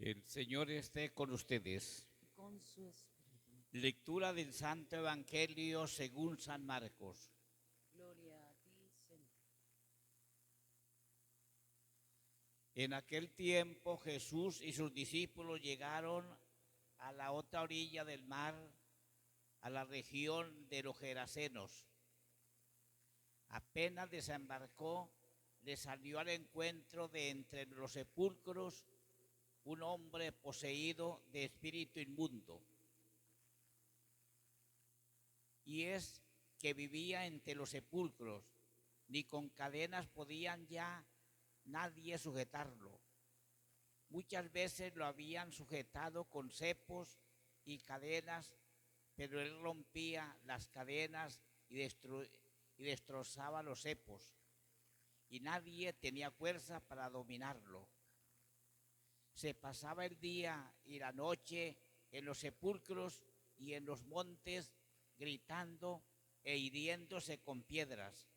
El Señor esté con ustedes. Con su espíritu. Lectura del Santo Evangelio según San Marcos. Gloria a ti, Señor. En aquel tiempo Jesús y sus discípulos llegaron a la otra orilla del mar, a la región de los Gerasenos. Apenas desembarcó, le salió al encuentro de entre los sepulcros un hombre poseído de espíritu inmundo. Y es que vivía entre los sepulcros, ni con cadenas podían ya nadie sujetarlo. Muchas veces lo habían sujetado con cepos y cadenas, pero él rompía las cadenas y destrozaba los cepos, y nadie tenía fuerza para dominarlo. Se pasaba el día y la noche en los sepulcros y en los montes, gritando e hiriéndose con piedras.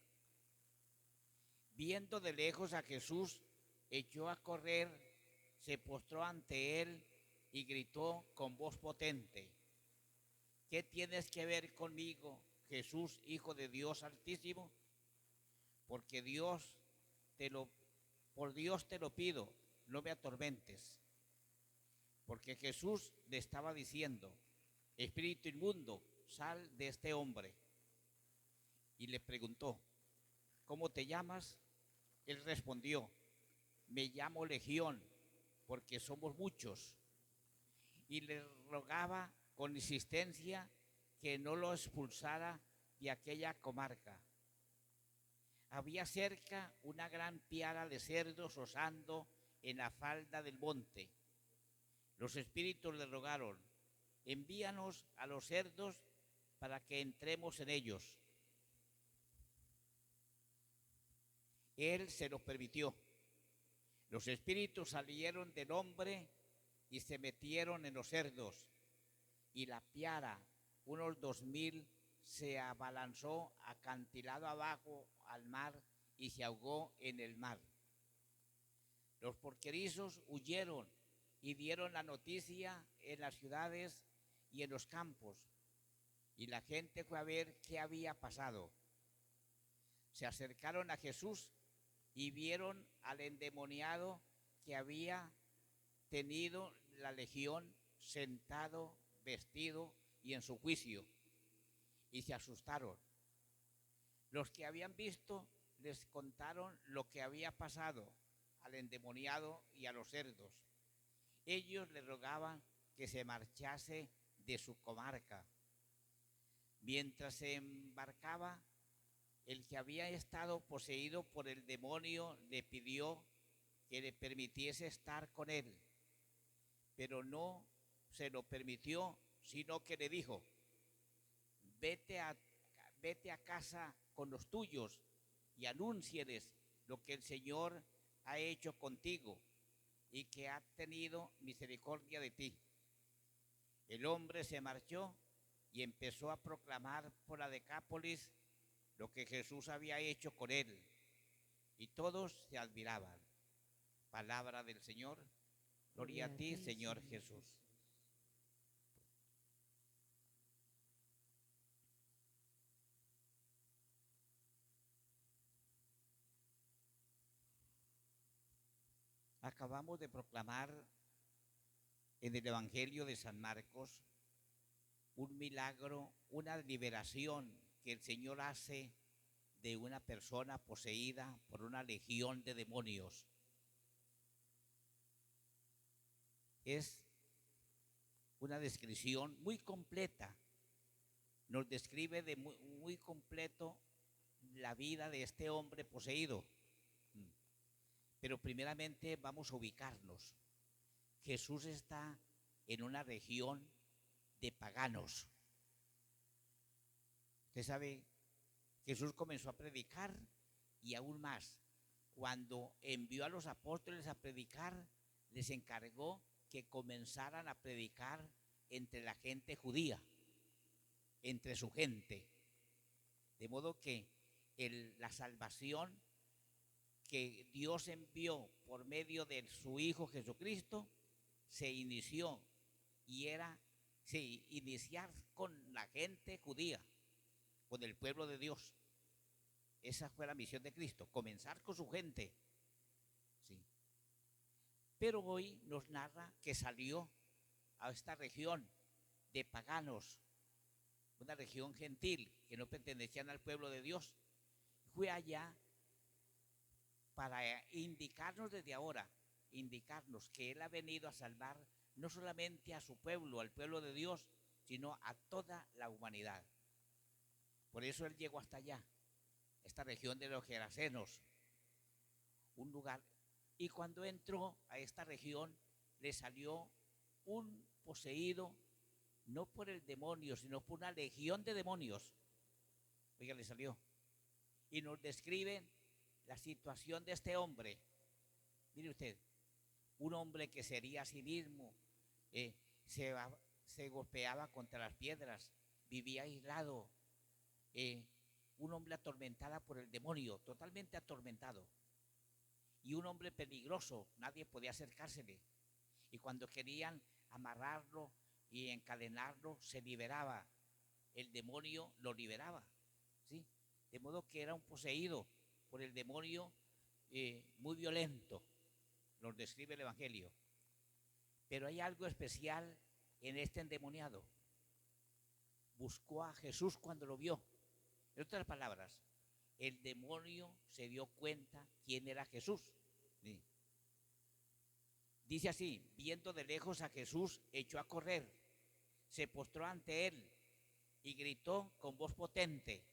Viendo de lejos a Jesús, echó a correr, se postró ante él y gritó con voz potente: ¿qué tienes que ver conmigo, Jesús, Hijo de Dios Altísimo? Porque por Dios te lo pido, no me atormentes. Porque Jesús le estaba diciendo: espíritu inmundo, sal de este hombre. Y le preguntó: ¿cómo te llamas? Él respondió: me llamo Legión, porque somos muchos. Y le rogaba con insistencia que no lo expulsara de aquella comarca. Había cerca una gran piara de cerdos osando en la falda del monte. Los espíritus le rogaron: envíanos a los cerdos para que entremos en ellos. Él se lo permitió. Los espíritus salieron del hombre y se metieron en los cerdos, y la piara, unos 2000, se abalanzó acantilado abajo al mar y se ahogó en el mar. Los porquerizos huyeron y dieron la noticia en las ciudades y en los campos, y la gente fue a ver qué había pasado. Se acercaron a Jesús y vieron al endemoniado que había tenido la legión sentado, vestido y en su juicio, y se asustaron. Los que habían visto les contaron lo que había pasado al endemoniado y a los cerdos. Ellos le rogaban que se marchase de su comarca. Mientras se embarcaba, el que había estado poseído por el demonio le pidió que le permitiese estar con él, pero no se lo permitió, sino que le dijo: vete a casa con los tuyos y anúncieles lo que el Señor ha hecho contigo y que ha tenido misericordia de ti. El hombre se marchó y empezó a proclamar por la Decápolis lo que Jesús había hecho con él, y todos se admiraban. Palabra del Señor. Gloria a ti, Señor Jesús. Acabamos de proclamar en el Evangelio de San Marcos un milagro, una liberación que el Señor hace de una persona poseída por una legión de demonios. Es una descripción muy completa, nos describe de muy completo la vida de este hombre poseído. Pero primeramente vamos a ubicarnos. Jesús está en una región de paganos. Usted sabe, Jesús comenzó a predicar, y aún más, cuando envió a los apóstoles a predicar, les encargó que comenzaran a predicar entre la gente judía, entre su gente. De modo que la salvación que Dios envió por medio de su Hijo Jesucristo se inició y era iniciar con la gente judía, con el pueblo de Dios. Esa fue la misión de Cristo, comenzar con su gente. Sí. Pero hoy nos narra que salió a esta región de paganos, una región gentil que no pertenecían al pueblo de Dios. Fue allá para indicarnos desde ahora, indicarnos que Él ha venido a salvar no solamente a su pueblo, al pueblo de Dios, sino a toda la humanidad. Por eso Él llegó hasta allá, esta región de los Gerasenos, un lugar. Y cuando entró a esta región, le salió un poseído, no por el demonio, sino por una legión de demonios. Oiga, le salió. Y nos describe la situación de este hombre. Mire usted, un hombre que sería a sí mismo, se golpeaba contra las piedras, vivía aislado, un hombre atormentado por el demonio, totalmente atormentado, y un hombre peligroso, nadie podía acercársele, y cuando querían amarrarlo y encadenarlo, se liberaba, el demonio lo liberaba, ¿sí? De modo que era un poseído por el demonio, muy violento, lo describe el Evangelio. Pero hay algo especial en este endemoniado. Buscó a Jesús cuando lo vio. En otras palabras, el demonio se dio cuenta quién era Jesús. ¿Sí? Dice así: viendo de lejos a Jesús, echó a correr, se postró ante él y gritó con voz potente: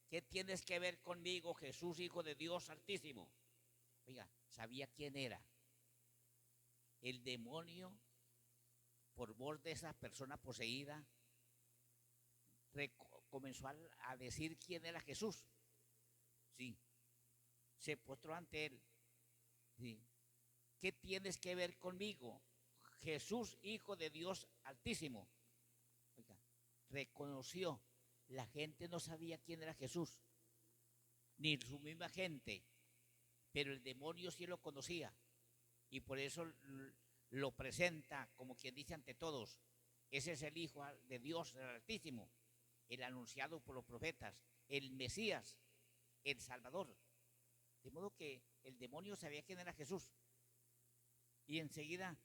¿qué tienes que ver conmigo, Jesús, Hijo de Dios Altísimo? Oiga, sabía quién era. El demonio, por voz de esa persona poseída, comenzó a decir quién era Jesús. Sí, se postró ante él. Sí. ¿Qué tienes que ver conmigo, Jesús, Hijo de Dios Altísimo? Oiga, reconoció. La gente no sabía quién era Jesús, ni su misma gente, pero el demonio sí lo conocía, y por eso lo presenta como quien dice ante todos: ese es el Hijo de Dios, el Altísimo, el anunciado por los profetas, el Mesías, el Salvador. De modo que el demonio sabía quién era Jesús. Y enseguida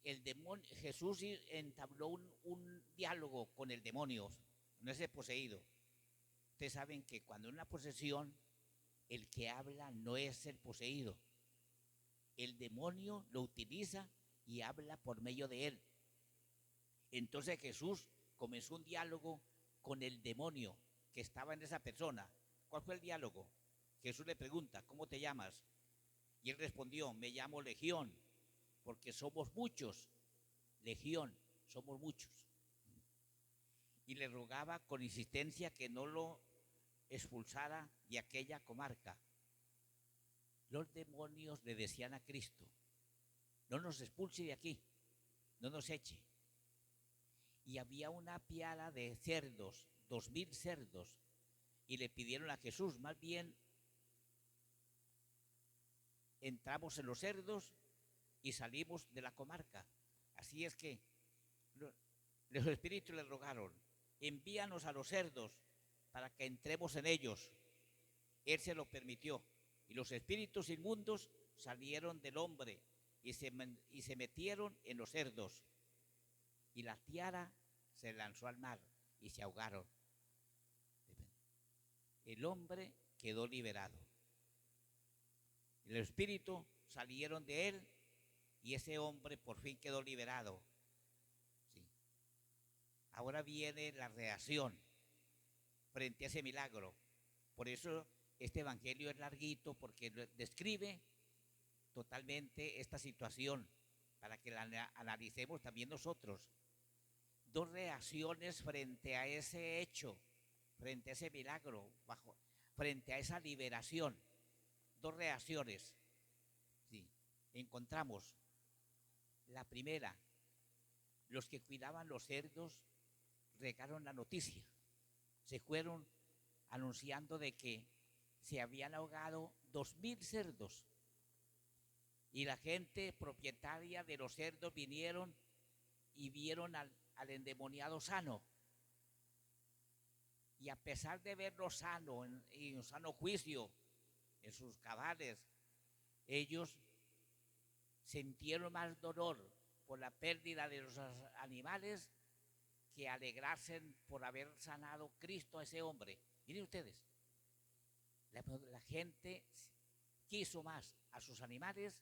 el demonio, Jesús entabló un diálogo con el demonio, no ese poseído. Ustedes saben que cuando en una posesión, el que habla no es el poseído. El demonio lo utiliza y habla por medio de él. Entonces Jesús comenzó un diálogo con el demonio que estaba en esa persona. ¿Cuál fue el diálogo? Jesús le pregunta: ¿cómo te llamas? Y él respondió: me llamo Legión, porque somos muchos. Legión, somos muchos. Y le rogaba con insistencia que no lo expulsara de aquella comarca. Los demonios le decían a Cristo: no nos expulse de aquí, no nos eche. Y había una piara de cerdos, 2000 cerdos, y le pidieron a Jesús: más bien entramos en los cerdos y salimos de la comarca. Así es que los espíritus le rogaron: envíanos a los cerdos para que entremos en ellos. Él se lo permitió, y los espíritus inmundos salieron del hombre y se metieron en los cerdos, y la tiara se lanzó al mar y se ahogaron. El hombre quedó liberado. Los espíritus salieron de él y ese hombre por fin quedó liberado. Sí. Ahora viene la reacción frente a ese milagro. Por eso este evangelio es larguito, porque describe totalmente esta situación para que la analicemos también nosotros. Dos reacciones frente a ese hecho, frente a ese milagro, frente a esa liberación. Dos reacciones. Sí. Encontramos la primera: los que cuidaban los cerdos regaron la noticia, se fueron anunciando de que se habían ahogado 2000 cerdos. Y la gente propietaria de los cerdos vinieron y vieron al endemoniado sano. Y a pesar de verlo sano, en sano juicio, en sus cabales, ellos sintieron más dolor por la pérdida de los animales que alegrarse por haber sanado Cristo a ese hombre. Miren ustedes, la gente quiso más a sus animales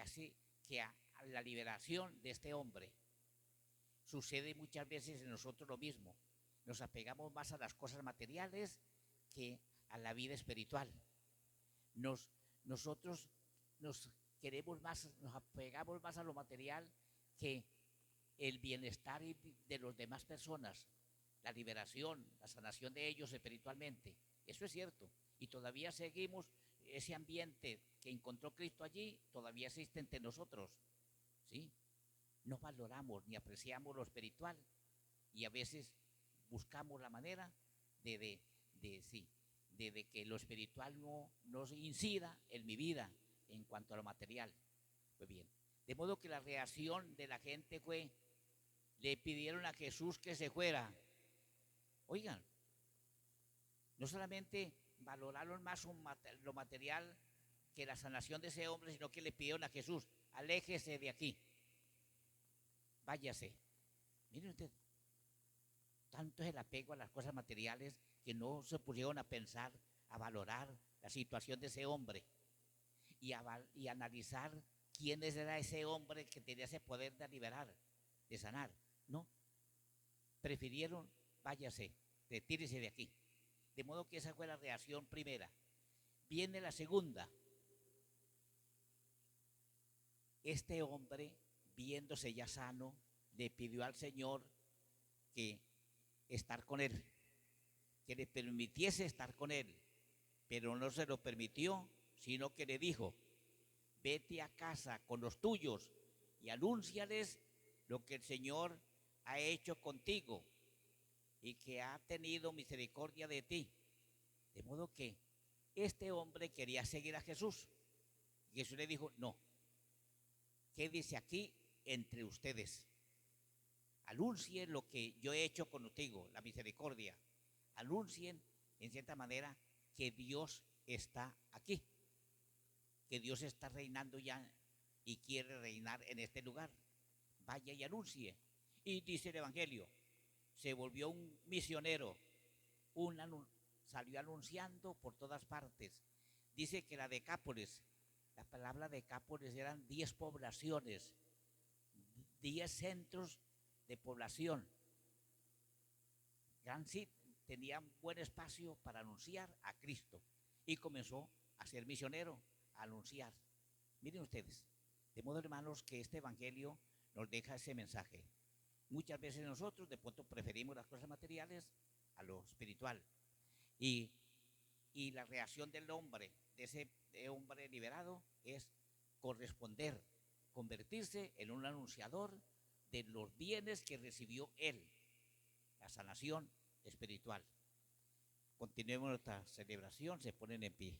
así que a la liberación de este hombre. Sucede muchas veces en nosotros lo mismo. Nos apegamos más a las cosas materiales que a la vida espiritual. Nosotros nos queremos más, nos apegamos más a lo material que el bienestar de las demás personas, la liberación, la sanación de ellos espiritualmente. Eso es cierto. Y todavía seguimos ese ambiente que encontró Cristo allí, todavía existe entre nosotros. ¿Sí? No valoramos ni apreciamos lo espiritual y a veces buscamos la manera de que lo espiritual no incida en mi vida en cuanto a lo material. Pues bien, de modo que la reacción de la gente fue, le pidieron a Jesús que se fuera. Oigan, no solamente valoraron más lo material que la sanación de ese hombre, sino que le pidieron a Jesús, aléjese de aquí, váyase. Miren ustedes, tanto es el apego a las cosas materiales que no se pusieron a pensar, a valorar la situación de ese hombre y a analizar quién era ese hombre que tenía ese poder de liberar, de sanar. No, prefirieron, váyase, retírese de aquí. De modo que esa fue la reacción primera. Viene la segunda. Este hombre, viéndose ya sano, le pidió al Señor que estar con él, que le permitiese estar con él, pero no se lo permitió, sino que le dijo, vete a casa con los tuyos y anúnciales lo que el Señor ha hecho contigo y que ha tenido misericordia de ti. De modo que este hombre quería seguir a Jesús. Y Jesús le dijo, no, quédese aquí entre ustedes. Anuncien lo que yo he hecho contigo, la misericordia. Anuncien, en cierta manera, que Dios está aquí, que Dios está reinando ya y quiere reinar en este lugar. Vaya y anuncie. Y dice el Evangelio, se volvió un misionero, salió anunciando por todas partes. Dice que la Decápolis, la palabra Decápolis eran 10 poblaciones, 10 centros de población. Tenían buen espacio para anunciar a Cristo y comenzó a ser misionero, a anunciar. Miren ustedes, de modo, hermanos, que este evangelio nos deja ese mensaje. Muchas veces nosotros de pronto preferimos las cosas materiales a lo espiritual. Y la reacción del hombre, de ese hombre liberado, es corresponder, convertirse en un anunciador de los bienes que recibió él, la sanación espiritual. Continuemos nuestra celebración, se ponen en pie.